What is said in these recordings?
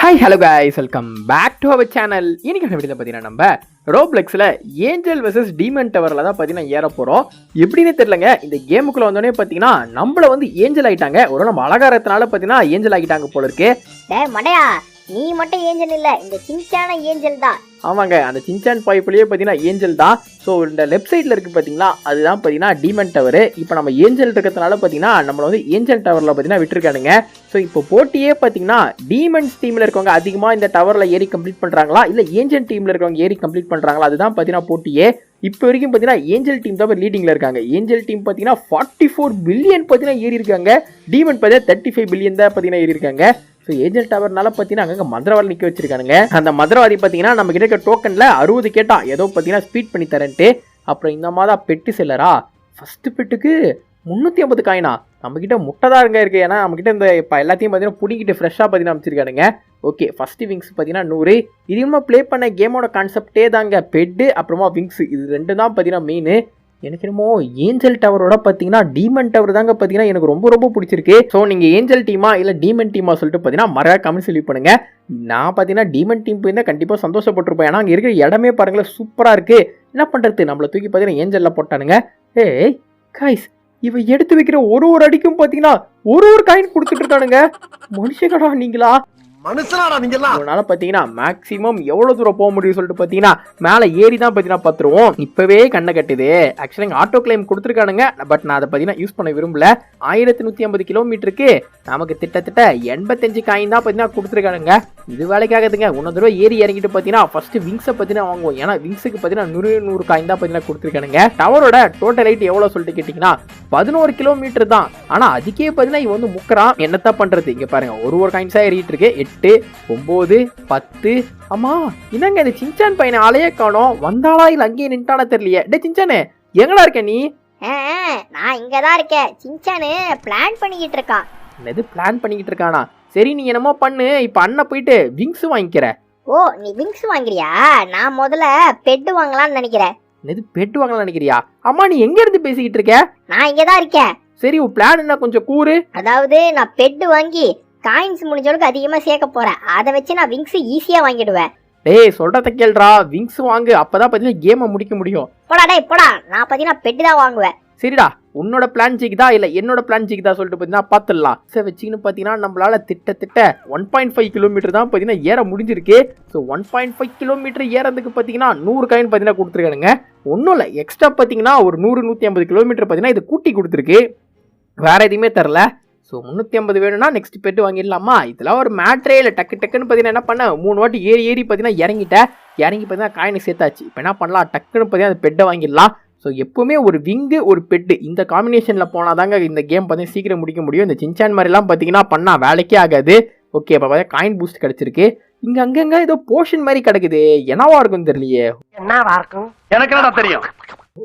Hi hello guys, welcome back to our channel. இன்னைக்கு வீடியோவில் பார்த்தீங்கன்னா நம்ம ரோப்ளெக்ஸில் ஏஞ்சல் வெர்சஸ் டீமன் டவரில் தான் பார்த்தீங்கன்னா ஏற போகிறோம். எப்படின்னு தெரியலங்க, இந்த கேமுக்குள்ளே வந்தோடனே பார்த்தீங்கன்னா நம்மளை வந்து ஏஞ்சல் ஆகிட்டாங்க. ஒரு நம்ம அலங்காரத்தினால பார்த்தீங்கன்னா ஏஞ்சல் ஆகிட்டாங்க போல இருக்கு. மடையா, நீ மட்டும் ஏஞ்சல் இல்லை, இந்த சின்சான ஏஞ்சல் தான். ஆமாங்க, அந்த சின்சான் பைப்புலேயே பார்த்தீங்கன்னா ஏஞ்சல் தான். ஸோ இந்த லெஃப்ட் சைடில் இருக்குது பார்த்தீங்களா, அதுதான் பார்த்தீங்கன்னா டீமன் டவர். இப்போ நம்ம ஏஞ்சல் இருக்கிறதுனால பார்த்தீங்கன்னா நம்மளை வந்து ஏஞ்சல் டவரில் பார்த்தீங்கன்னா விட்டுருக்கானுங்க. ஸோ இப்போ போட்டியே பார்த்தீங்கன்னா டீமன்ஸ் டீமில் இருக்கவங்க அதிகமாக இந்த டவரில் ஏறி கம்ப்ளீட் பண்ணுறாங்களா, இல்லை ஏஞ்சல் டீமில் இருக்கவங்க ஏறி கம்ப்ளீட் பண்ணுறாங்களா, அதுதான் பார்த்தீங்கன்னா போட்டியே. இப்போ வரைக்கும் பார்த்தீங்கன்னா ஏஞ்சல் டீம் தான் லீடிங்கில் இருக்காங்க. ஏஞ்சல் டீம் பார்த்தீங்கன்னா 44 பில்லியன் பார்த்தீங்கன்னா ஏறி இருக்காங்க. டீமன் பார்த்தீங்கன்னா 35 பில்லியன் தான் பார்த்தீங்கன்னா ஏறி இருக்காங்க. ஸோ ஏஞ்சல் டவர்னால பார்த்தீங்கன்னா அங்கே மந்திரவாதி நிற்க வச்சிருக்கானுங்க. அந்த மந்திரவாதி பார்த்தீங்கன்னா நம்ம கிட்ட இருக்க டோக்கனில் 60 கேட்டா ஏதோ பார்த்தீங்கன்னா ஸ்பீட் பண்ணி தரேன்ட்டு. அப்புறம் இந்த மாதிரி பெட்டு செல்லரா ஃபர்ஸ்ட் பெட்டுக்கு 350 காயினா. நம்மக்கிட்ட முட்டை தான் இருக்கு. ஏன்னா நம்மக்கிட்ட இந்த இப்போ எல்லாத்தையும் பார்த்தீங்கன்னா பிடிக்கிட்டு ஃப்ரெஷ்ஷாக பார்த்தீங்கன்னா அமைச்சிருக்கானுங்க. ஓகே, ஃபஸ்ட்டு விங்ஸ் பார்த்தீங்கன்னா 100. இதுமா ப்ளே பண்ண கேமோட கான்செப்டே தாங்க பெட்டு அப்புறமா விங்ஸ், இது ரெண்டு தான் பார்த்தீங்கன்னா மெயின். எனக்கு என்னமோ ஏஞ்சல் டவரோட பார்த்தீங்கன்னா டீமன் டவர் தாங்க பார்த்தீங்கன்னா எனக்கு ரொம்ப ரொம்ப பிடிச்சிருக்கு. ஸோ நீங்கள் ஏஞ்சல் டீமா இல்லை டீமன் டீமா சொல்லிட்டு பார்த்தீங்கன்னா மறக்காம கமெண்ட்ஸ் லீவ் பண்ணுங்க. நான் பார்த்தீங்கன்னா டீமன் டீம் போயிருந்தால் கண்டிப்பாக சந்தோஷப்பட்டிருப்பேன். ஏன்னா அங்கே இருக்கிற இடமே பாருங்களேன், சூப்பராக இருக்குது. என்ன பண்ணுறது, நம்மளை தூக்கி பார்த்தீங்கன்னா ஏஞ்சலில் போட்டானுங்க. ஏய் காய்ஸ், இவ எடுத்து வைக்கிற ஒரு அடிக்கும் பார்த்தீங்கன்னா ஒரு காயின் கொடுத்துட்டு இருக்கானுங்க. மனுஷங்கடா நீங்களா, மனுஷனாடா நீங்களா. அதனால பார்த்தீங்கன்னா மேக்ஸிமம் எவ்வளோ தூரம் போக முடியும் சொல்லிட்டு பார்த்தீங்கன்னா மேலே ஏறி தான் பார்த்தீங்கன்னா பார்த்துருவோம். இப்போவே கண்ணை கட்டுது. ஆக்சுவலாக இங்கே ஆட்டோ கிளைம் கொடுத்துருக்கானுங்க. பட் நான் அதை பார்த்தீங்கன்னா யூஸ் பண்ண விரும்பல. 1150 கிலோமீட்டருக்கு நமக்கு திட்டத்தட்ட 85 காயின் தான் பார்த்தீங்கன்னா கொடுத்துருக்கானுங்க. இது வேலைக்காகுதுங்க. இன்னொரு தடவை ஏறி இறங்கிட்டு பார்த்தீங்கன்னா ஃபர்ஸ்ட் விங்ஸை பார்த்தீங்கன்னா வாங்குவோம். ஏன்னா விங்ஸுக்கு பார்த்தீங்கன்னா 100 காயின் தான் பார்த்தீங்கன்னா கொடுத்துருக்கானுங்க. டவரோட டோட்டல் ஹைட் எவ்வளோ சொல்லிட்டு கேட்டிங்கன்னா 11 கிலோமீட்டர் தான். ஆனால் அதுக்கே பார்த்தீங்கன்னா இவன் வந்து முக்கறான். என்னத்தான் பண்ணுறது, இங்கே பாருங்க ஒரு காயின்ஸாக ஏறிட்டு இருக்கு. 8, 9, 10. ஆமா, என்னங்க இந்த சின்சான் பையனை ஆளையே காணோம். வந்தாளா இல்லை அங்கேயே நின்ட்டானா தெரியலையே. டே சின்சானு, எங்கடா இருக்க நீ? நான் இங்கே தான் இருக்கேன். சின்சானு பிளான் பண்ணிக்கிட்டு இருக்கான். என்னது பிளான் பண்ணிக்கிட்டு இருக்கானா? சரி, நீ என்னமோ பண்ணு. இப்போ அண்ணன் போயிட்டு விங்ஸ் வாங்கிக்கிற. ஓ, நீ விங்ஸ் வாங்குறியா? நான் முதல்ல பெட்டு வாங்கலாம்னு நினைக்கிறேன். என்னது பெட்டு வாங்கலாம் நினைக்கிறியா? அம்மா நீ எங்க இருந்து பேசிக்கிட்டு இருக்க? நான் இங்கே தான் இருக்கேன். சரி, உன் பிளான் என்ன கொஞ்சம் கூறு. அதாவது நான் பெட்டு வாங்கி காயின்ஸ் முடிஞ்சளவுக்கு அதிகமாக சேர்க்க போறேன். அதை வச்சு நான் விங்ஸ் ஈஸியாக வாங்கிடுவேன். டேய் சொல்றத கேள்றா, விங்ஸ் வாங்கு. அப்பதான் பார்த்தீங்கன்னா கேமை முடிக்க முடியும். போடா டேய் போடா, நான் பார்த்தீங்கன்னா பெட்டு தான் வாங்குவேன். சரிடா, உன்னோட பிளான் ஜிக்குதா இல்லை என்னோட பிளான் ஜிக்குதா சொல்லிட்டு பார்த்தீங்கன்னா பார்த்துடலாம். சார் வச்சுக்கின்னு பார்த்தீங்கன்னா நம்மளால திட்ட 1.5 கிலோமீட்டர் தான் பார்த்தீங்கன்னா ஏற முடிஞ்சிருக்கு. ஸோ 1.5 கிலோமீட்டர் ஏறதுக்கு பார்த்தீங்கன்னா 100 காயின் பார்த்தீங்கன்னா கொடுத்துருக்கானுங்க. ஒன்றும் இல்லை, எக்ஸ்ட்ரா பார்த்தீங்கன்னா ஒரு 100-150 கிலோமீட்டர் பார்த்தீங்கன்னா இது கூட்டி கொடுத்துருக்கு. வேற எதுவுமே தரல. ஸோ 350 வேணும்னா நெக்ஸ்ட் பெட்டு வாங்கிடலாமா? இதெல்லாம் ஒரு மேட்ரே இல்லை. டக்குன்னு பார்த்தீங்கன்னா என்ன பண்ண, 3 வாட்டி ஏறி பார்த்தீங்கன்னா இறங்கி பார்த்தீங்கன்னா காயினை சேர்த்தாச்சு. இப்போ என்ன பண்ணலாம், டக்குன்னு பார்த்தீங்கன்னா அந்த பெட்டை வாங்கிடலாம். ஸோ எப்பவுமே ஒரு விங்கு ஒரு பெட்டு இந்த காம்பினேஷனில் போனால் தாங்க இந்த கேம் பார்த்தீங்கன்னா சீக்கிரம் முடிக்க முடியும். இந்த சின்சான் மாதிரிலாம் பார்த்தீங்கன்னா பண்ணால் வேலைக்கே ஆகாது. ஓகே, இப்போ பார்த்தா காயின் பூஸ்ட் கிடச்சிருக்கு. இங்கே அங்கங்க ஏதோ போர்ஷன் மாதிரி கிடக்குது. என்னவா இருக்குன்னு தெரியலையே. என்னவா இருக்கும் எனக்கு என்னடா தெரியும்.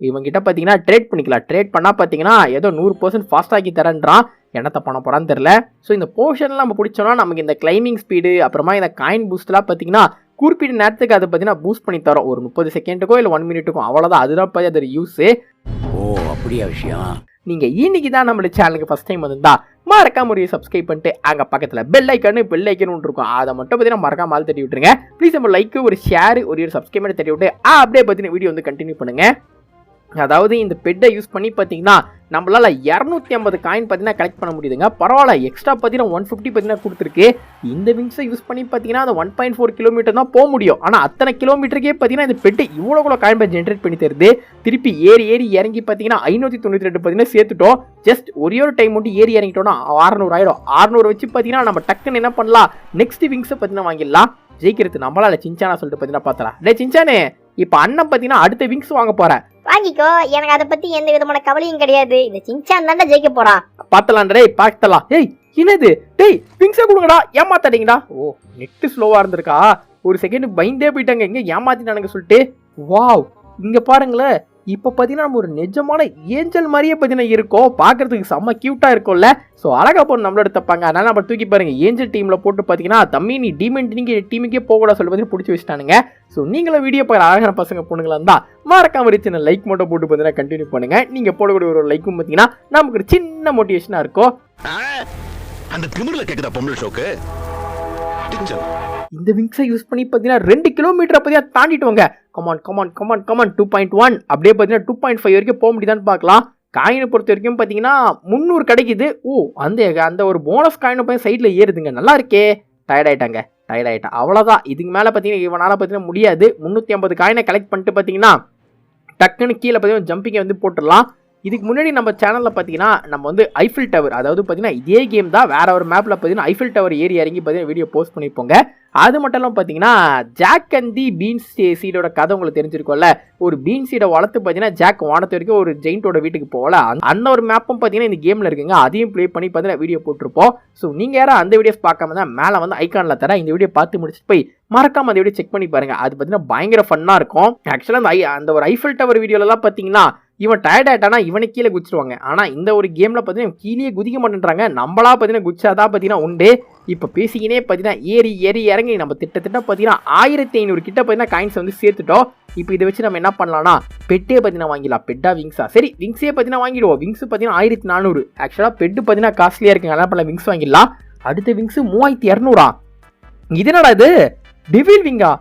இவங்கிட்ட பார்த்தீங்கன்னா ட்ரேட் பண்ணிக்கலாம். ட்ரேட் பண்ணால் பார்த்தீங்கன்னா ஏதோ 100% ஃபாஸ்டாக்கி தரேன்றான். என்னத்தை பண்ண போகிறான்னு தெரில. ஸோ இந்த போர்ஷன்லாம் நம்ம பிடிச்சோன்னா நமக்கு இந்த கிளைமிங் ஸ்பீடு அப்புறமா இந்த காயின் பூஸ்ட்லாம் பார்த்தீங்கன்னா குறிப்பிட்ட நேரத்துக்கு அதை பார்த்தீங்கன்னா பூஸ்ட் பண்ணி தரோம். ஒரு 30 செகண்டுக்கோ இல்லை 1 மினிட்டுக்கும், அவ்வளோதான். அதுதான் பார்த்து அதோட யூஸு. ஓ அப்படியா விஷயம். நீங்கள் இன்னைக்கு தான் நம்மளோட சேனலுக்கு ஃபஸ்ட் டைம் வந்திருந்தா மறக்காம ஒரு சப்ஸ்கிரைப் பண்ணிட்டு அங்கே பக்கத்தில் பெல் ஐக்கன் இருக்கும், அதை மட்டும் பார்த்தீங்கன்னா மறக்காம ஆள் தட்டி விட்டுருங்க. ப்ளீஸ் நம்ம லைக்கு ஒரு ஷேர் ஒரு சப்ஸ்கிரைப் பண்ணி தட்டி விட்டு அப்படியே பார்த்தீங்கன்னா வீடியோ வந்து கண்டினியூ பண்ணுங்க. அதாவது இந்த பெட்டை யூஸ் பண்ணி பார்த்தீங்கன்னா நம்மளால 250 காயின் பார்த்தீங்கன்னா கலெக்ட் பண்ண முடியுதுங்க. பரவாயில்ல, எக்ஸ்ட்ரா பார்த்தீங்கன்னா 150 பார்த்தீங்கன்னா கொடுத்துருக்கு. இந்த விங்ஸை யூஸ் பண்ணி பார்த்தீங்கன்னா அந்த 1.4 கிலோமீட்டர் தான் போக முடியும். ஆனால் அத்தனை கிலோமீட்டருக்கே பார்த்தீங்கன்னா இந்த பெட்டு இவ்வளோ காயின் ஜென்ரேட் பண்ணி தருது. திருப்பி ஏறி இறங்கி பார்த்தீங்கன்னா 592 பார்த்தீங்கன்னா சேர்த்துட்டோம். ஜஸ்ட் ஒரே ஒரு டைம் மட்டும் ஏறி இறங்கிட்டோம்னா 600 ஆயிடும். 600 வச்சு பார்த்தீங்கன்னா நம்ம டக்குன்னு என்ன பண்ணலாம், நெக்ஸ்ட் விங்ஸை பார்த்தீங்கன்னா வாங்கிடலாம். ஜெயிக்கிறது நம்மளால சின்சானா சொல்லிட்டு பார்த்தீங்கன்னா பார்த்தலாம். டே சின்சானே, இப்போ அண்ணன் பார்த்தீங்கன்னா அடுத்த விங்ஸ் வாங்க போறேன். வாங்கிக்கோ, எனக்கு அதை பத்தி எந்த விதமான கவலையும் கிடையாது. இந்த சின்சான் தாண்டா ஜெயிக்க போறான். பார்த்தலான்றே பார்த்தலாம். ஏய் என்னது, டேய் விங்ஸை கொடுங்கடா, ஏமாத்தாட்டீங்கடா. ஓ நெட்டு ஸ்லோவா இருந்திருக்கா, ஒரு செகண்ட் பயந்தே போயிட்டாங்க. எங்க ஏமாத்திட்டானுங்க சொல்லிட்டு. வாவ், இங்க பாருங்களேன். இப்போ பார்த்தீங்கன்னா நம்ம ஒரு நிஜமான ஏஞ்சல் மாதிரியே பார்த்தீங்கன்னா இருக்கோம். பார்க்கறதுக்கு செம்ம கியூட்டாக இருக்கும்ல. ஸோ அழகா போன நம்மளோட தப்பாங்க. அதனால நம்ம தூக்கி பாருங்க ஏஞ்சல் டீமில் போட்டு பார்த்தீங்கன்னா தம்பி நீ டீமன் டீமுக்கே போகக்கூடாது சொல்லி பார்த்து பிடிச்சி வச்சுட்டானுங்க. ஸோ நீங்களும் வீடியோ பார்க்குற அழகான பசங்க பொண்ணுங்களா இருந்தால் மறக்காம சின்ன லைக் மட்டும் போட்டு பார்த்தீங்கன்னா கண்டினியூ பண்ணுங்க. நீங்கள் போடக்கூடிய ஒரு லைக்கும் பார்த்தீங்கன்னா நமக்கு ஒரு சின்ன மோட்டிவேஷனாக இருக்கும். அந்த திமிரில் கேட்குதா பொம்பளை ஷோக்கு. இந்த விங்ஸை யூஸ் பண்ணி பார்த்தீங்கன்னா 2 கிலோமீட்டர் பார்த்தீங்கன்னா தாண்டிட்டு வாங்க. கமான் 2.1 அப்படியே பார்த்தீங்கன்னா 2.5 வரைக்கும் போக முடியுதான்னு பார்க்கலாம். காயினை பொறுத்த வரைக்கும் பார்த்தீங்கன்னா 300 கிடைக்குது. அந்த ஒரு போனஸ் காயினை போய் சைடில் ஏறுதுங்க. நல்லா இருக்கே. டயர்டாயிட்டான். அவ்வளோதான். இதுக்கு மேலே பார்த்தீங்கன்னா இவனால் பார்த்தீங்கன்னா முடியாது. 350 காயினை கலெக்ட் பண்ணிட்டு பார்த்தீங்கன்னா டக்குன்னு கீழே பார்த்தீங்கன்னா ஜம்பிங்கை வந்து போட்டுடலாம். இதுக்கு முன்னாடி நம்ம சேனலில் பார்த்தீங்கன்னா நம்ம வந்து ஐஃபில் டவர், அதாவது பார்த்தீங்கன்னா இதே கேம் தான் வேற ஒரு மேப்பில் பார்த்தீங்கன்னா ஐஃபில் டவர் ஏறி இறங்கி பார்த்தீங்கன்னா வீடியோ போஸ்ட் பண்ணிப்போங்க. அது மட்டும் இல்லாமல் பார்த்தீங்கன்னா ஜாக் அண்ட் தி பீன்ஸ் சீடோட கதை உங்களுக்கு தெரிஞ்சிருக்கோம்ல. ஒரு பீன் சீடை வளர்த்து பார்த்தீங்கன்னா ஜாக் வானத்து வரைக்கும் ஒரு ஜெயிண்டோட வீட்டுக்கு போகல. அந்த ஒரு மேப்பும் பார்த்தீங்கன்னா இந்த கேமில் இருக்குங்க. அதையும் ப்ளே பண்ணி பார்த்தீங்கன்னா வீடியோ போட்டிருப்போம். ஸோ நீங்கள் யாரும் அந்த வீடியோஸ் பார்க்காம தான் மேலே வந்து ஐக்கானில் தர இந்த வீடியோ பார்த்து முடிச்சுட்டு போய் மறக்காம அந்த வீடியோ செக் பண்ணி பாருங்க. அது பார்த்தீங்கன்னா பயங்கர ஃபன்னாக இருக்கும். ஆக்சுவலாக அந்த ஒரு ஐஃபில் டவர் வீடியோலலாம் பார்த்தீங்கன்னா இவன் டயர்ட் ஆகிட்டானா இவனை கீழே குதிச்சிருவாங்க. ஆனால் இந்த ஒரு கேமில் பார்த்தீங்கன்னா கீழே குதிக்க மாட்டேன்றாங்க. நம்மளா பார்த்தீங்கன்னா குதிச்சாதான் பார்த்தீங்கன்னா உண்டு. இப்போ பேசிக்கினே பார்த்தீங்கன்னா ஏறி இறங்கி நம்ம திட்டத்திட்ட பார்த்தீங்கன்னா 1500 கிட்ட பார்த்தீங்கன்னா காயின்ஸ் வந்து சேர்த்துட்டோம். இப்போ இதை வச்சு நம்ம என்ன பண்ணலாம்னா பெட்டே பார்த்தீங்கன்னா வாங்கிடலாம். பெட்டா விங்ஸா? சரி, விங்ஸே பார்த்தீங்கன்னா வாங்கிடுவோம். விங்ஸ் பார்த்தீங்கன்னா 1400. ஆக்சுவலாக பெட்டு பார்த்தீங்கன்னா காஸ்ட்லியாக இருக்குங்க. அதனால் பண்ணலாம் விங்ஸ் வாங்கிடலாம். அடுத்த விங்ஸ் 3200. இது என்னடா இது? டெவில் விங்கா?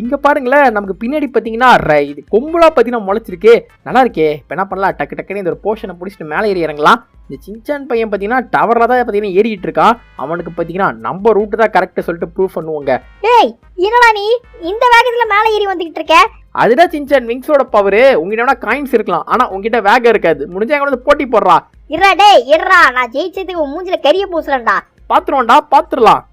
இங்கே பாருங்களேன், நமக்கு பின்னாடி பார்த்தீங்கன்னா இது கொம்புலா பார்த்தீங்கன்னா முளைச்சிருக்கு. நல்லா இருக்கே. இப்போ என்ன பண்ணலாம், டக்குன்னு இந்த ஒரு போர்ஷனை பிடிச்சிட்டு மேலே ஏறி இறங்கலாம். இந்த சின்சான் பையன் பார்த்தீங்கன்னா டவரில் தான் பார்த்தீங்கன்னா ஏறிட்டு இருக்கான். அவனுக்கு பார்த்தீங்கன்னா நம்ம ரூட்டு தான் கரெக்டாக சொல்லிட்டு ப்ரூவ் பண்ணுவாங்க. டேய் என்னடா நீ இந்த வேகத்தில் மேலே ஏறி வந்துக்கிட்டு இருக்க? அதுதான் சின்சான் விங்ஸோட பவர். உங்ககிட்ட காயின்ஸ் இருக்கலாம், ஆனால் உங்ககிட்ட வேகம் இருக்காது. முடிஞ்சா எங்க வந்து போட்டி போடுறா. இருடா நான் ஜெயிச்சதுக்கு மூஞ்சில கரிய பூசலண்டா. பார்த்துடலாம்.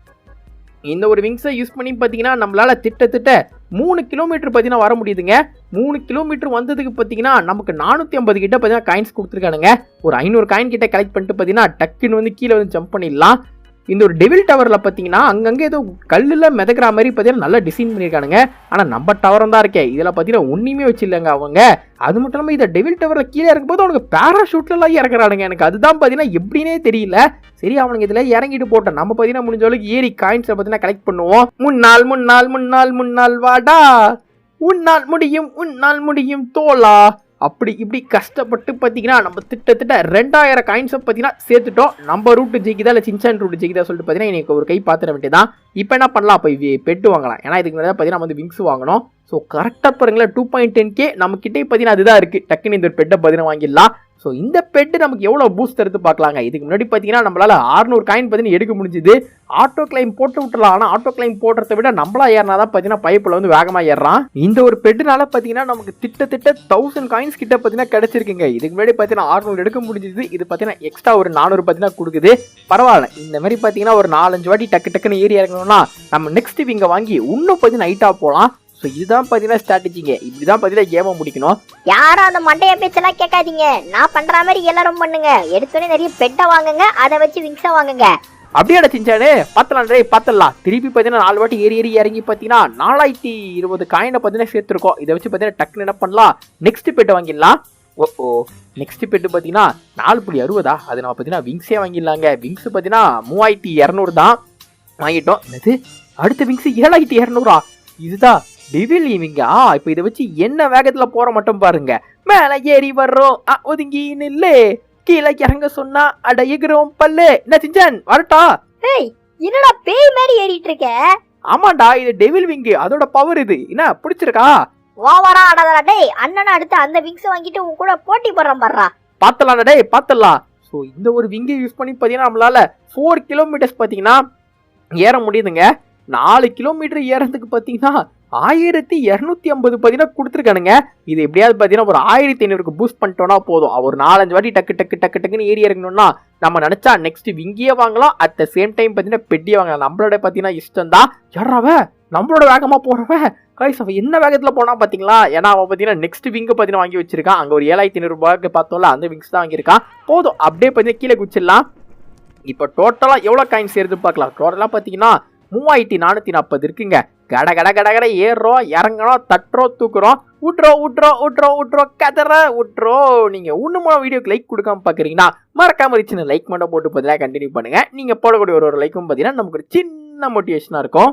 இந்த ஒரு விங்ஸை யூஸ் பண்ணி பார்த்தீங்கன்னா நம்மளால திட்ட 3 கிலோமீட்டர் பார்த்தீங்கன்னா வர முடியுதுங்க. 3 கிலோமீட்டர் வந்ததுக்கு பார்த்தீங்கன்னா நமக்கு 450 கிட்ட பார்த்தீங்கன்னா காயின்ஸ் கொடுத்துருக்கானுங்க. ஒரு 500 காயின் கிட்ட கலெக்ட் பண்ணிட்டு பார்த்தீங்கன்னா டக்குன்னு வந்து கீழே வந்து ஜம்ப் பண்ணிடலாம். இந்த ஒரு டெவில் டவரில் பார்த்தீங்கன்னா அங்கங்கே ஏதோ கல்லில் மிதக்கிற மாதிரி பார்த்தீங்கன்னா நல்லா டிசைன் பண்ணியிருக்கானுங்க. ஆனால் நம்ம டவரும் தான் இருக்கே, இதில் பார்த்தீங்கன்னா ஒன்றுமே வச்சில்லைங்க அவங்க. அது மட்டும் இல்லாமல் இதை டெவில் டவரில் கீழே இறக்கும்போது அவனுக்கு பேராஷூட்லாம் இறக்குறானுங்க. எனக்கு அதுதான் பார்த்தீங்கன்னா எப்படின்னே தெரியல. சரி, அவனுக்கு இதில் இறங்கிட்டு போட்டோம். நம்ம பார்த்தீங்கன்னா முடிஞ்ச அளவுக்கு ஏறி காயின்ஸை பார்த்தீங்கன்னா கலெக்ட் பண்ணுவோம். முன்னாள் வாடா, உன்னால் முடியும் தோலா. அப்படி இப்படி கஷ்டப்பட்டு பார்த்தீங்கன்னா நம்ம திட்டத்தட்ட 2000 காயின்ஸை பார்த்தீங்கன்னா சேர்த்துட்டோம். நம்ம ரூட்டு ஜெயிக்குதா இல்லை சின்சான் ரூட்டு ஜெயிக்குதா சொல்லிட்டு பார்த்தீங்கன்னா எனக்கு ஒரு கை பார்த்துட வேண்டியதான். இப்போ என்ன பண்ணலாம், அப்போ பெட்டு வாங்கலாம். ஏன்னா இதுக்கு முன்னாடி பார்த்தீங்கன்னா நம்ம வந்து விங்ஸ் வாங்கணும். ஸோ கரெக்டாக பாருங்களேன் 2.10K நம்மக்கிட்டே பார்த்தீங்கன்னா அதுதான் இருக்குது. டக்குன்னு இந்த ஒரு பெட்டை பார்த்தீங்கன்னா வாங்கிடலாம். ஸோ இந்த பெட்டு நமக்கு எவ்வளோ பூஸ்ட் எடுத்து பார்க்கலாங்க. இதுக்கு முன்னாடி பார்த்தீங்கன்னா நம்மளால் 600 காயின் பார்த்தீங்கன்னா எடுக்க முடிஞ்சுது. ஆட்டோ கிளைம் போட்டு விட்டுலாம். ஆனால் ஆட்டோ கிளைம் போடுறத விட நம்மளா ஏறினா தான் பார்த்தீங்கன்னா பைப்பில் வந்து வேகமாக ஏறான். இந்த ஒரு பெட்டுனால பார்த்தீங்கன்னா நமக்கு திட்ட 1000 காயின்ஸ் கிட்ட பார்த்தீங்கன்னா கிடைச்சிருக்குங்க. இதுக்கு முன்னாடி பார்த்தீங்கன்னா 600 எடுக்க முடிஞ்சுது. இது பார்த்தீங்கன்னா எக்ஸ்ட்ரா ஒரு 400 பார்த்தீங்கன்னா கொடுக்குது. பரவாயில்ல. இந்த மாதிரி பார்த்தீங்கன்னா ஒரு 4-5 வாட்டி டக்குன்னு ஏறி இறங்கணும்னா நம்ம நெக்ஸ்ட் இங்கே வாங்கி இன்னும் பார்த்தீங்கன்னா நைட்டாக போகலாம். ஸோ இதுதான் பார்த்தீங்கன்னா ஸ்ட்ராட்டஜிங்க. இப்படிதான் பார்த்தீங்கன்னா கேமை முடிக்கணும். யாரும் அந்த மண்டைய பேச்செல்லாம் கேட்காதீங்க. நான் பண்ற மாதிரி எல்லாரும் பண்ணுங்க. எடுத்தோடனே நிறைய பெட்டை வாங்குங்க, அதை வச்சு விங்ஸா வாங்குங்க. அப்படியே சின்சானு பார்த்துடலாம். திருப்பி பார்த்தீங்கன்னா 4 வாட்டி ஏறி இறங்கி பார்த்தீங்கன்னா 4020 காயினை பார்த்தீங்கன்னா சேர்த்துருக்கோம். இதை வச்சு பார்த்தீங்கன்னா டக்குன்னு என்ன பண்ணலாம், நெக்ஸ்ட் பெட்டை வாங்கிடலாம். நெக்ஸ்ட் பெட்டு பார்த்தீங்கன்னா 4.60. அது நம்ம பார்த்தீங்கன்னா விங்ஸே வாங்கிடலாங்க. விங்ஸ் பார்த்தீங்கன்னா 3200 தான் வாங்கிட்டோம். அது அடுத்த விங்ஸ் 7200. இதுதான் டெவில் விங்கா? இப்போ இதை வச்சு என்ன வேகத்தில் போற மட்டும் பாருங்க. மேலே ஏறி வர்றோம், ஒதுங்கி நில்லு. கீழே இறங்க சொன்னா அட எகிறோம் பல்லு. என்ன சின்சான் வரட்டா? என்னடா பேய் மாதிரி ஏறிட்டு இருக்க? ஆமாண்டா, இது டெவில் விங்கு, அதோட பவர். இது என்ன பிடிச்சிருக்கா? ஓவரா ஆடாதடா டேய். அண்ணனை அடுத்து அந்த விங்ஸ் வாங்கிட்டு உன் கூட போட்டி போடுறேன் பாருடா. பார்த்துடலாம். ஸோ இந்த ஒரு விங்கை யூஸ் பண்ணி பார்த்தீங்கன்னா நம்மளால 4 கிலோமீட்டர்ஸ் பார்த்தீங்கன்னா ஏற முடியுதுங்க. 4 கிலோமீட்டர் ஏறதுக்கு பார்த்தீங்கன்னா 1250 பார்த்தீங்கன்னா கொடுத்துருக்கானுங்க. இது எப்படியாவது பார்த்தீங்கன்னா ஒரு 1500க்கு பூஸ்ட் பண்ணிட்டோம்னா போதும். ஒரு 4-5 வாட்டி டக்குன்னு ஏறி இறங்கணும்னா நம்ம நினைச்சா நெக்ஸ்ட் விங்கியே வாங்கலாம். அட் த சேம் டைம் பார்த்தீங்கன்னா பெட்டியே வாங்கலாம். நம்மளோட பார்த்தீங்கன்னா இஷ்டம் தான். யாராவ நம்மளோட வேகமாக போறவன் கைஸ் அவன் என்ன வேகத்தில் போனா பார்த்தீங்களா? ஏன்னா அவன் பார்த்தீங்கன்னா நெக்ஸ்ட் விங்கு பார்த்தீங்கன்னா வாங்கி வச்சிருக்கான். அங்கே ஒரு 7500 ரூபாய்க்கு பார்த்தோம்ல, அந்த விங்ஸ் தான் வாங்கியிருக்கான். போதும், அப்படியே பார்த்தீங்கன்னா கீழே குச்சிடலாம். இப்போ டோட்டலாக எவ்வளோ காயின்ஸ் சேர்த்து பார்க்கலாம். டோட்டலாக பார்த்தீங்கன்னா 3440 இருக்குங்க. கட ஏறுறோம், இறங்குறோம், தட்டுறோம், தூக்குறோம், விட்றோம், விட்றோம். நீங்க ஒண்ணுமா வீடியோக்கு லைக் கொடுக்காம பாக்குறீங்கன்னா மறக்காம சின்ன லைக் மட்டும் போட்டு பார்த்தீங்கன்னா கண்டினியூ பண்ணுங்க. நீங்க போடக்கூடிய ஒரு லைக்கும் பார்த்தீங்கன்னா நமக்கு ஒரு சின்ன மோட்டிவேஷனா இருக்கும்.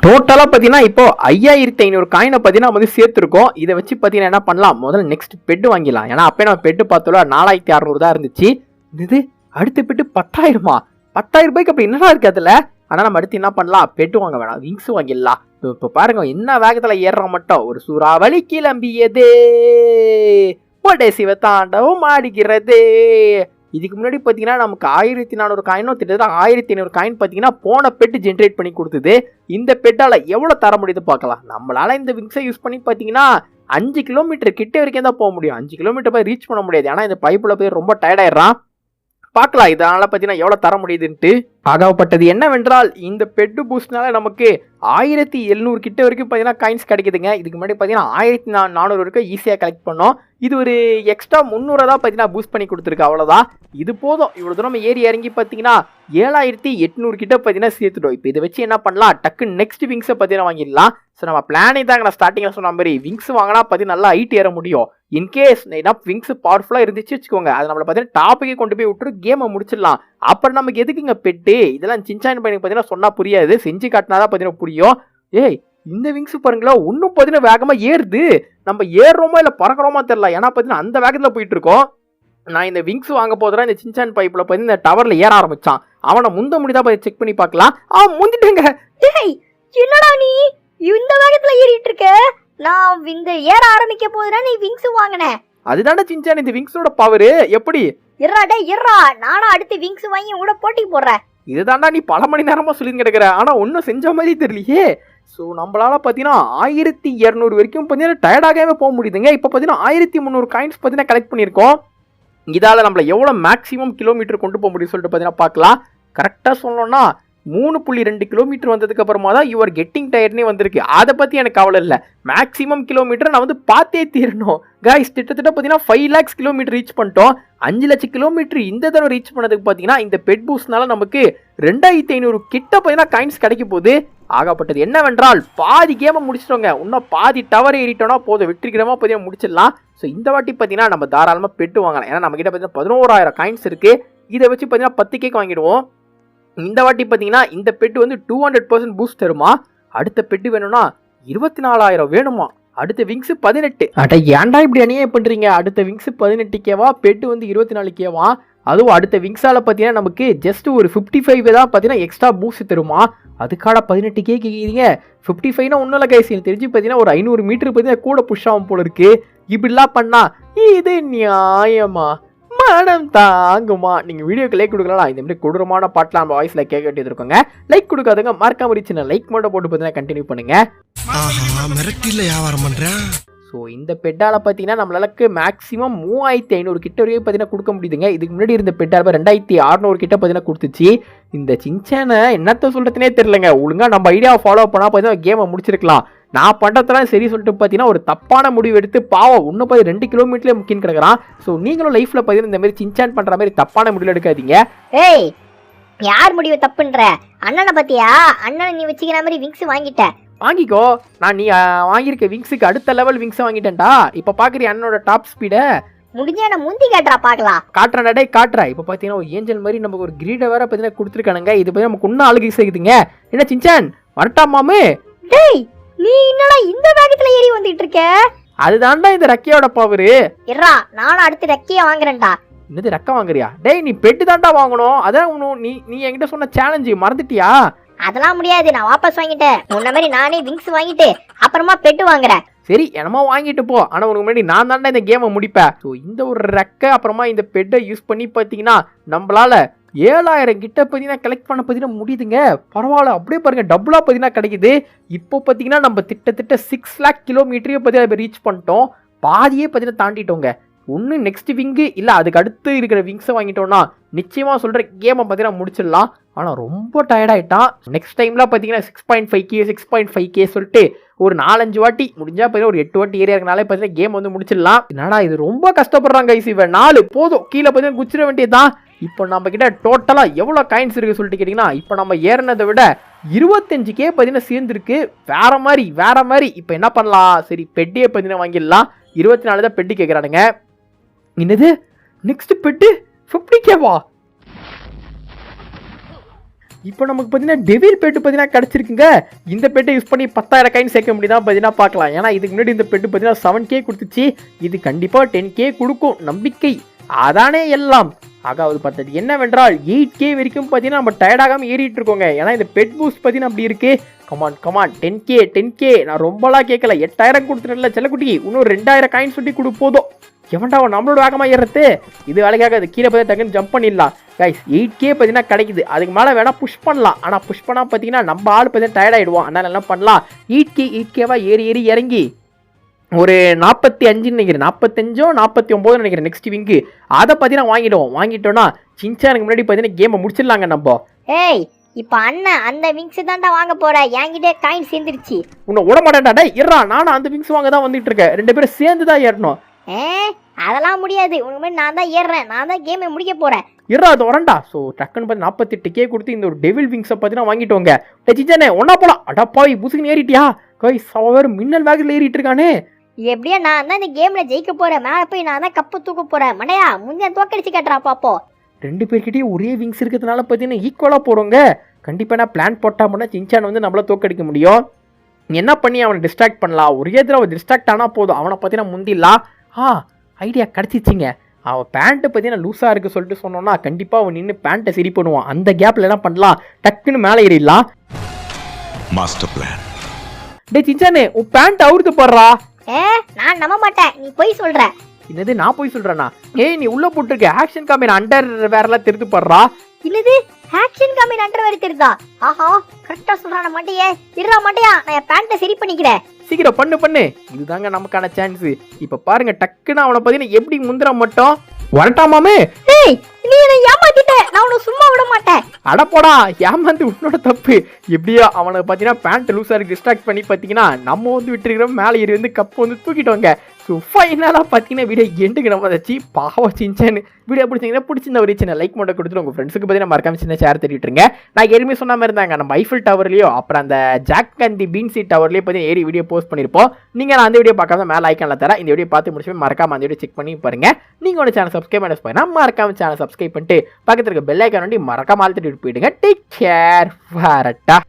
டோட்டலா பாத்தீங்கன்னா இப்போ 5500 காயினை பார்த்தீங்கன்னா வந்து சேர்த்துருக்கோம். இதை வச்சு பார்த்தீங்கன்னா என்ன பண்ணலாம், முதல்ல நெக்ஸ்ட் பெட்டு வாங்கிடலாம். ஏன்னா அப்போ நம்ம பெட்டு பார்த்தோம்ல 4600 தான் இருந்துச்சு. இது அடுத்த பெட்டு 10,000. 10,000 ரூபாய்க்கு அப்படி என்னடா இருக்கு அதுல? ஆனால் நம்ம அடுத்து என்ன பண்ணலாம், பெட்டு வாங்க வேணாம், விங்ஸ் வாங்கிடலாம். இப்போ பாருங்க என்ன வேகத்தில் ஏறுறோம் மட்டும். ஒரு சூறாவளி கிளம்பியதே, போடே சிவ தாண்டவும் ஆடுகிறது. இதுக்கு முன்னாடி பார்த்தீங்கன்னா நமக்கு 1400 காயினோ கிட்டத்தட்ட 1500 காயின் பார்த்தீங்கன்னா போன பெட்டு ஜென்ரேட் பண்ணி கொடுத்தது. இந்த பெட்டால் எவ்வளோ தர முடியுது பார்க்கலாம். நம்மளால இந்த விங்ஸை யூஸ் பண்ணி பார்த்தீங்கன்னா 5 கிலோமீட்டர் கிட்ட வரைக்கும் தான் போக முடியும். 5 கிலோமீட்டர் போய் ரீச் பண்ண முடியாது. ஆனால் இந்த பைப்பில் போய் ரொம்ப டயர்டாயிடுறான். பார்க்கலாம் இதனால பார்த்தீங்கன்னா எவ்வளோ தர முடியுதுன்ட்டு. ஆகப்பட்டது என்னவென்றால் இந்த பெட்டு பூஸ்ட்னால நமக்கு 1700 கிட்ட வரைக்கும் பார்த்தீங்கன்னா காயின்ஸ் கிடைக்குதுங்க. இதுக்கு முன்னாடி பார்த்தீங்கன்னா 1400 வரைக்கும் ஈஸியாக கலெக்ட் பண்ணோம். இது ஒரு எக்ஸ்ட்ரா 300 தான் பார்த்தீங்கன்னா பூஸ்ட் பண்ணி கொடுத்துருக்கு, அவ்வளோதான். இது போதும். இவ்வளோ தூரம் ஏறி இறங்கி பார்த்தீங்கன்னா 7800 கிட்ட பார்த்தீங்கன்னா சேர்த்துட்டோம். இப்போ இதை வச்சு என்ன பண்ணலாம், டக்கு நெக்ஸ்ட் விங்ஸை பார்த்தீங்கன்னா வாங்கிடலாம். ஸோ நம்ம பிளானே தாங்க நான் ஸ்டார்டிங்கில் சொன்ன மாதிரி விங்ஸ் வாங்கினா பார்த்தீங்கன்னா நல்லா ஹைட் ஏற முடியும். இன்கேஸ் என்ன விங்ஸ் பவர்ஃபுல்லாக இருந்துச்சு வச்சுக்கோங்க, அதை நம்மளை பார்த்தீங்கன்னா டாப்புக்கே கொண்டு போய் விட்டுரு கேமை முடிச்சிடலாம். அப்புறம் நமக்கு எதுக்குங்க பெட்டு, இதெல்லாம் சின்சான் பையனுக்கு பார்த்தீங்கன்னா சொன்னால் புரியாது, செஞ்சு காட்டினா தான் பார்த்தீங்கன்னா புரியும். ஏய் இந்த விங்ஸ் பாருங்களா, ஒன்றும் பார்த்தீங்கன்னா வேகமாக ஏறுது. நம்ம ஏறுறோமா இல்லை பறக்கிறோமா தெரியல, ஏன்னா பார்த்தீங்கன்னா அந்த வேகத்தில் போயிட்டு இருக்கோம். நான் இந்த விங்ஸ் வாங்க போதுனா இந்த சின்சான் பைப்பில் பார்த்தீங்கன்னா இந்த டவரில் ஏற ஆரம்பிச்சான். அவனை முந்த முடிதான் போய் செக் பண்ணி பார்க்கலாம். முந்திட்டேங்க. டேய் என்னடா நீ இந்த வேகத்துல ஏறிட்டு இருக்க? நான் இந்த ஏற ஆரம்பிக்க போதுனா நீ விங்ஸ் வாங்கின. அதுதான்டா சின்சான் இந்த விங்ஸோட பவர். எப்படி இருடா டேய் இருடா, நானும் அடுத்து விங்ஸ் வாங்கி கூட போட்டி போடுறேன். இதுதான்டா நீ பல மணி நேரமா சொல்லி கிடக்குற, ஆனா ஒன்னும் செஞ்ச மாதிரி தெரியலையே. ஸோ நம்மளால பார்த்தீங்கன்னா 1200 வரைக்கும் பார்த்தீங்கன்னா டயர்டாகவே போக முடியுதுங்க. இப்போ பார்த்தீங்கன்னா 1300 காயின்ஸ் பார்த்தீங்கன்னா கலெக்ட் பண்ணியிருக்கோம். இதால் நம்மளை எவ்வளோ மேக்ஸிமம் கிலோமீட்டர் கொண்டு போக முடியும்னு சொல்லிட்டு பார்த்தீங்கன்னா பார்க்கலாம். கரெக்டாக சொல்லணும்னா 3.2 கிலோமீட்டர் வந்ததுக்கு அப்புறமா தான் யூஆர் கெட்டிங் டயர்ட்னே வந்திருக்கு. அதை பற்றி எனக்கு கவலை இல்லை. மேக்ஸிமம் கிலோமீட்டர் நான் வந்து பார்த்தே தீரணும். கைஸ் கிட்டத்தட்ட பார்த்தீங்கன்னா 5 lakhs கிலோமீட்டர் ரீச் பண்ணிட்டோம். 5 லட்சம் கிலோமீட்டர் இந்த தடவை ரீச் பண்ணதுக்கு பார்த்தீங்கன்னா இந்த பெட் பூஸ்ட்னால நமக்கு 2500 கிட்ட பார்த்தீங்கன்னா காயின்ஸ் கிடைக்க போகுது. ஆகப்பட்டது என்னவென்றால் பாதி கேமை முடிச்சிட்டோங்க. இன்னும் பாதி டவர் ஏறிட்டோம்னா போதும், வெற்றிகரமாக பார்த்தீங்கன்னா முடிச்சிடலாம். ஸோ இந்த வாட்டி பார்த்தீங்கன்னா நம்ம தாராளமாக பெட்டு வாங்கலாம். ஏன்னா நம்ம கிட்ட பார்த்தீங்கன்னா 11000 காயின்ஸ் இருக்குது. இதை வச்சு பார்த்தீங்கன்னா 10 கேக் வாங்கிடுவோம். இந்த வாட்டி பார்த்தீங்கன்னா இந்த பெட்டு வந்து 200% பூஸ்ட் தருமா. அடுத்த பெட்டு வேணும்னா 24000 வேணுமா. அடுத்த விங்ஸ் 18. அட ஏன்டா இப்படி அநியாயம் பண்ணுறீங்க. அடுத்த விங்ஸ் 18Kவா, பெட்டு வந்து 24Kவா. அதுவும் அடுத்த விங்ஸால் பார்த்தீங்கன்னா நமக்கு ஜஸ்ட் ஒரு 55 தான் பார்த்தீங்கன்னா எக்ஸ்ட்ரா பூஸ்ட் தருமா. அதுக்கான 18K கேட்குறீங்க. 55னா ஒன்றும் இல்லை கைஸ், எனக்கு தெரிஞ்சு பார்த்தீங்கன்னா ஒரு 500 மீட்டர் பார்த்தீங்கன்னா கூட புஷ் ஆகும் போல இருக்கு. இப்படிலாம் பண்ணா இது நியாயமா, மனம் தாங்குமா? நீங்கள் வீடியோக்கு லைக் கொடுக்கலாம். இந்த மாதிரி கொடூரமான பாட்டெலாம் நம்ம வாய்ஸில் கேட்க வேண்டியது இருக்கோங்க. லைக் கொடுக்காதவங்க மறக்காம சின்ன லைக் மட்டும் போட்டு பார்த்தீங்கன்னா கண்டினியூ பண்ணுங்க. மிரட்டில வியாபாரம் பண்றேன். ஸோ இந்த பெட்டால் பார்த்தீங்கன்னா நம்மளுக்கு மேக்ஸிமம் 3500 கிட்ட வரைக்கும் பார்த்தீங்கன்னா கொடுக்க முடியுதுங்க. இதுக்கு முன்னாடி இருந்த பெட்டால் 2600 கிட்ட பார்த்தீங்கன்னா கொடுத்துச்சு. இந்த சின்சானை என்னத்த சொல்கிறதுனே தெரிலங்க. ஒழுங்காக நம்ம ஐடியாவை ஃபாலோ பண்ணால் பார்த்தீங்கன்னா கேமை முடிச்சிருக்கலாம். நான் பண்ணுறதுலாம் சரி சொல்லிட்டு பார்த்தீங்கன்னா ஒரு தப்பான முடிவு எடுத்து பாவம் இன்னும் போய் 2 கிலோமீட்டர்லேயே முக்கின்னு கிடக்குறான். ஸோ நீங்களும் லைஃப்பில் பார்த்தீங்கன்னா இந்த மாதிரி சின்சான் பண்ணுற மாதிரி தப்பான முடிவு எடுக்காதீங்க. ஏய் யார் முடிவு தப்புன்ற? அண்ணனை பத்தியா? அண்ணனை நீ வச்சுக்கிற மாதிரி விங்ஸ் வாங்கிட்ட. வாங்கிக்கோ. நான் நீ வாங்கியிருக்க விங்ஸுக்கு அடுத்த லெவல் விங்ஸை வாங்கிட்டேன்டா. இப்போ பார்க்குறிய அண்ணனோட டாப் ஸ்பீடை. முடிஞ்ச நான் முந்தி கேட்டுறா பார்க்கலாம். காட்டுறேன் டே காட்டுறேன். இப்போ பார்த்தீங்கன்னா ஒரு ஏஞ்சல் மாதிரி நமக்கு ஒரு கிரீடை வேற பார்த்தீங்கன்னா கொடுத்துருக்கானுங்க. இது பார்த்தீங்கன்னா நமக்கு இன்னும் அழகு சேர்க்குதுங்க. என்ன சின்சான் வரட்டாமாமே? டேய் நீ என்னடா இந்த வேகத்துல ஏறி வந்துட்டு இருக்க? அதுதான்டா இந்த ரெக்கையோட பவரு. இருடா நானும் அடுத்து ரெக்கைய வாங்குறேன்டா. என்னது ரெக்கை வாங்குறியா? டேய் நீ பெட்டு தான்டா வாங்கணும். அதான் நீ என்கிட்ட சொன்ன சேலஞ்சு மறந்துட்டியா? அதெல்லாம் முடியாது, நான் வாபஸ் வாங்கிட்டேன். முன்ன மாதிரி நானே விங்ஸ் வாங்கிட்டு அப்புறமா பெட்டு வாங்குறேன். சரி என்னமோ வாங்கிட்டு போ. ஆனால் உனக்கு முன்னாடி நான் தாண்டா இந்த கேமை முடிப்பேன். ஸோ இந்த ஒரு ரெக்கை அப்புறமா இந்த பெட்டை யூஸ் பண்ணி பார்த்தீங்கன்னா நம்மளால 7000 கிட்ட பார்த்தீங்கன்னா கலெக்ட் பண்ண பார்த்தீங்கன்னா முடியுதுங்க. பரவாயில்ல, அப்படியே பாருங்க டபுளாக பார்த்தீங்கன்னா கிடைக்குது. இப்போ பார்த்தீங்கன்னா நம்ம திட்டத்தட்ட 6 lakh கிலோமீட்டரையும் பார்த்தீங்கன்னா ரீச் பண்ணிட்டோம். பாதியே பார்த்தீங்கன்னா தாண்டிட்டோங்க. ஒன்று நெக்ஸ்ட் விங்கு இல்லை அதுக்கு அடுத்து இருக்கிற விங்ஸை வாங்கிட்டோம்னா நிச்சயமாக சொல்கிற கேமை பார்த்தீங்கன்னா முடிச்சிடலாம். ஆனால் ரொம்ப டயர்டாயிட்டான். நெக்ஸ்ட் டைமில் பார்த்தீங்கன்னா 6.5K சொல்லிட்டு ஒரு 4-5 வாட்டி முடிஞ்சா பார்த்தீங்கன்னா ஒரு 8 வாட்டி ஏரியா இருக்கனாலே பார்த்தீங்கன்னா கேம் வந்து முடிச்சிடலாம். என்னடா இது ரொம்ப கஷ்டப்படுறாங்க கைஸ். இவன் 4 போதும், கீழே பார்த்தீங்கன்னா குச்சிட வேண்டியதுதான். இப்போ நம்ம கிட்ட டோட்டலாக எவ்வளோ காயின்ஸ் இருக்குது சொல்லிட்டு கேட்டிங்கன்னா இப்போ நம்ம ஏறினதை விட 25K பார்த்தீங்கன்னா சேர்ந்துருக்கு. வேற மாதிரி. இப்போ என்ன பண்ணலாம்? சரி பெட்டியே பார்த்தீங்கன்னா வாங்கிடலாம். 24 தான் பெட்டி கேட்குறானுங்க. என்னது நெக்ஸ்ட் பெட்டு 50Kவா? இப்போ நமக்கு பார்த்தீங்கன்னா டெவில் பெட்டு பார்த்தீங்கன்னா கிடச்சிருக்குங்க. இந்த பெட்டை யூஸ் பண்ணி 10,000 காயின் சேர்க்க முடியுதான் பார்த்தீங்கன்னா பார்க்கலாம். ஏன்னா இதுக்கு முன்னாடி இந்த பெட்டு பார்த்தீங்கன்னா 7K கொடுத்துச்சு. இது கண்டிப்பாக 10K கொடுக்கும் நம்பிக்கை. அதானே எல்லாம். ஆகாவது பார்த்தது என்னவென்றால் 8K வரைக்கும் பார்த்தீங்கன்னா நம்ம டயர்டாகாமல் ஏறிட்டு இருக்கோங்க. ஏன்னா இந்த பெட் பூஸ்ட் பார்த்தீங்கன்னா அப்படி இருக்கு. கமான் 10K நான் ரொம்பலாம் கேட்கல. 8000 கொடுத்துட்டல செல்லக்குட்டி, இன்னும் 2000 காயின் சொல்லி கொடு போதும். எவன்டா நம்மளோட வேகமாக ஏறுறது? இது வேலைக்காக அது கீழே பார்த்து டக்குன்னு ஜம்ப் பண்ணிடலாம். கைஸ் 8K பார்த்தீங்கன்னா கிடைக்குது. அதுக்கு மேலே வேணால் புஷ் பண்ணலாம். ஆனால் புஷ் பண்ணால் பார்த்தீங்கன்னா நம்ம ஆள் பார்த்தீங்கன்னா டயர்டாகிடுவோம். அதனால் என்ன பண்ணலாம், 8Kவா ஏறி இறங்கி ஒரு 45 நினைக்கிறேன், 45-49 நினைக்கிறேன் நெக்ஸ்ட் விங்கு. அதை பார்த்தீங்கன்னா வாங்கிட்டோம்னா சின்சானுக்கு முன்னாடி பார்த்தீங்கன்னா கேமை முடிச்சிடலாங்க நம்ம. ஏய் இப்ப அண்ணன் அந்த விங்ஸ் தான்டா வாங்க போற, என்கிட்ட காயின் சேர்ந்துருச்சு. உன்னை விட மாட்டேன்டா இருறா, நானும் அந்த விங்ஸ் வாங்க தான் வந்துட்டு இருக்கேன். 2 பேரும் சேர்ந்து தான் ஏறணும். அதெல்லாம் முடியாது, உனக்கு மாதிரி நான் தான் ஏறுறேன், நான் தான் கேமை முடிக்க போறேன். இருறா அது வரண்டா. ஸோ டக்குன்னு பார்த்து 48K கொடுத்து இந்த ஒரு டெவில் விங்ஸை பார்த்தீங்கன்னா வாங்கிட்டோங்க. சின்சானே ஒன்னா போலாம். அடப்பாவி புசுக்குன்னு ஏறிட்டியா? கைஸ் அவர் மின்னல் வேகத்தில் ஏறிட்டு இருக்கானே. எப்படியா நான் தான் இந்த கேம்ல ஜெயிக்க போறேன், மேல போய் நான் தான் கப்பு தூக்க போறேன். மண்டையா முன்ன தோக்கடிச்சு கட்டுறா பாப்போம். 2 பேர்கிட்டயும் ஒரே விங்ஸ் இருக்கிறதுனால பார்த்தீங்கன்னா ஈக்குவலாக போகிறோங்க. கண்டிப்பாக நான் பிளான் போட்டால் மட்டும் சின்சான் வந்து நம்மள தோக்கடிக்க முடியும். என்ன பண்ணி அவனை டிஸ்ட்ராக்ட் பண்ணலாம், ஒரே தடவை டிஸ்ட்ராக்ட் ஆனால் போதும், அவனை பார்த்தீங்கன்னா முந்திடலாம். ஐடியா கிடச்சிச்சிங்க. அவன் பேண்ட்டு பார்த்தீங்கன்னா லூஸாக இருக்குது சொல்லிட்டு சொன்னோன்னா கண்டிப்பாக அவன் நின்று பேண்ட்டை சரி பண்ணுவான். அந்த கேப்பில் என்ன பண்ணலாம், டக்குன்னு மேலே ஏறிடலாம். Master plan. டே சின்சானே உன் பேண்ட் அவுர்த்து போடுறா. நான் நம்ப மாட்டேன், நீ போய் சொல்ற. என்னது நான் போய் சொல்கிறேன்னா? நீ உள்ளே போட்டிருக்க ஆக்ஷன் காமின் அண்டர் வேறெல்லாம் திருத்து போடுறா. இல்லது ஆக்ஷன் காமின் அண்டர் வேற தெரியுதா? ஆஹா கரெக்டா சொல்றான மாட்டியே. இருடா மாட்டியா, நான் என் பேண்ட்டை சரி பண்ணிக்கிறேன். சீக்கிரம் பண்ணு. இதுதாங்க நமக்கான சான்ஸ். இப்ப பாருங்க டக்குன்னு அவனை பார்த்தீங்கன்னா எப்படி முந்திர மட்டும் வரட்டாமாமே. ஏய் நீ என்ன ஏமாத்திட்ட, நான் உன்னை சும்மா விட மாட்டேன். அடப்போடா ஏமாந்து உன்னோட தப்பு. எப்படியோ அவனை பார்த்தீங்கன்னா பேண்ட் லூஸா இருக்கு டிஸ்ட்ராக்ட் பண்ணி பார்த்தீங்கன்னா நம்ம வந்து விட்டுருக்கிறோம். மேலே ஏறி வந்து கப்பு வந்து தூக்கிட்டோங்க. ஸோ ஃபைனலாக பார்த்தீங்கன்னா வீடியோ எண்டுக்கு நம்ம வச்சு பாவம் சின்சான்னு. வீடியோ பிடிச்சிருந்த ஒரு சின்ன லைக் மட்டும் கொடுத்துட்டு உங்கள் ஃப்ரெண்ட்ஸுக்கு பார்த்தீங்கன்னா மறக்காம சின்ன ஷேர் தெரிவிட்டுருங்க. நான் ஏற்கனவே சொன்ன மாதிரி இருந்தாங்க நம்ம ஐஃபில் டவர்லையோ அப்புறம் அந்த ஜாக் அண்ட் தி பீன்சி டவர்லேயே பார்த்தீங்கன்னா ஏறி வீடியோ போஸ்ட் பண்ணியிருப்போம். நீங்கள் நான் அந்த வீடியோ பார்க்காம மேலே ஐக்கானில் தரேன். இந்த வீடியோ பார்த்து முடிச்சு மறக்காம அந்த வீடியோ செக் பண்ணி பாருங்க. நீங்கள் ஒரு சேனல் சப்ஸ்கிரைப் பண்ணி மறக்காம சேனல் சப்ஸ்கிரைப் பண்ணிட்டு பக்கத்தில் இருக்க பெல் ஐக்கான் வண்டி மறக்காம ஆழ்த்திட்டு போயிடுங்க. Take care. வரட்டா.